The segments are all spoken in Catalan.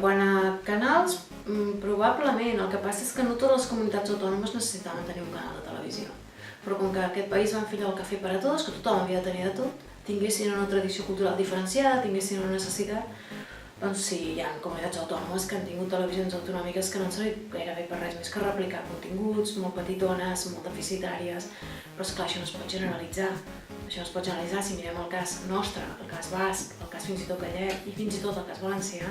quant a canals, probablement. El que passa és que no totes les comunitats autònomes necessitaven tenir un canal de televisió. Però com que aquest país van fer el cafè per a tots, que tothom havia de tenir de tot, tinguessin una tradició cultural diferenciada, tinguessin una necessitat, doncs sí, hi ha comunitats autònomes que han tingut televisions autonòmiques que no han servit gairebé per res més que replicar continguts, molt petitones, molt deficitàries, però esclar, això no es pot generalitzar. Això no es pot generalitzar si mirem el cas nostre, el cas basc, el cas fins i tot gallec i fins i tot el cas valencià.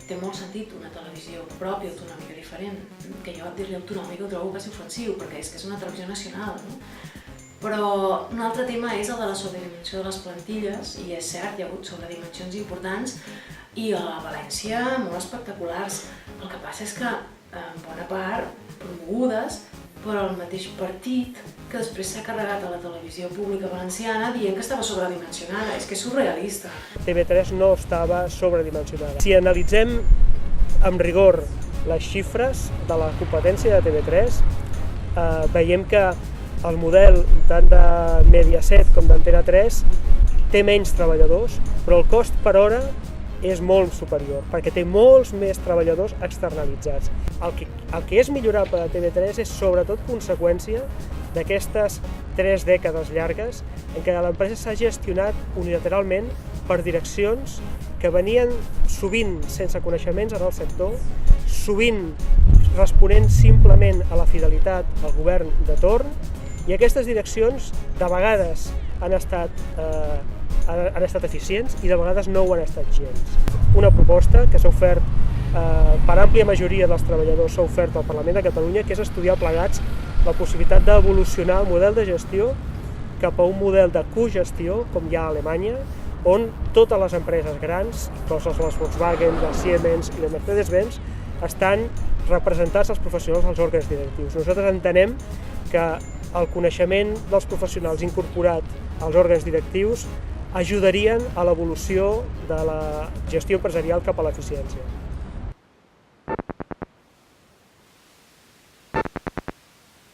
Té molt sentit una televisió pròpia, autonòmica, diferent, que jo dir-li autonòmica ho trobo quasi ofensiu, perquè és que és una televisió nacional, no? Però un altre tema és el de la sobredimensió de les plantilles, i és cert, hi ha hagut sobredimensions importants, i a València molt espectaculars. El que passa és que, en bona part, promogudes per al mateix partit que després s'ha carregat a la televisió pública valenciana dient que estava sobredimensionada. És que és surrealista. TV3 no estava sobredimensionada. Si analitzem amb rigor les xifres de la competència de TV3, veiem que el model tant de Mediaset com d'Antena 3 té menys treballadors, però el cost per hora és molt superior, perquè té molts més treballadors externalitzats. El que és millorable de TV3 és sobretot conseqüència d'aquestes 3 dècades llargues en què l'empresa s'ha gestionat unilateralment per direccions que venien sovint sense coneixements en el sector, sovint responent simplement a la fidelitat al govern de torn, i aquestes direccions de vegades han estat eficients i de vegades no ho han estat gens. Una proposta que s'ha ofert per àmplia majoria dels treballadors, s'ha ofert al Parlament de Catalunya, que és estudiar plegats la possibilitat d'evolucionar el model de gestió cap a un model de cogestió, com hi ha a Alemanya, on totes les empreses grans, incloses les Volkswagen, les Siemens i les Mercedes-Benz, estan representats els professionals als òrgans directius. Nosaltres entenem que el coneixement dels professionals incorporat als òrgans directius ajudarien a l'evolució de la gestió empresarial cap a l'eficiència.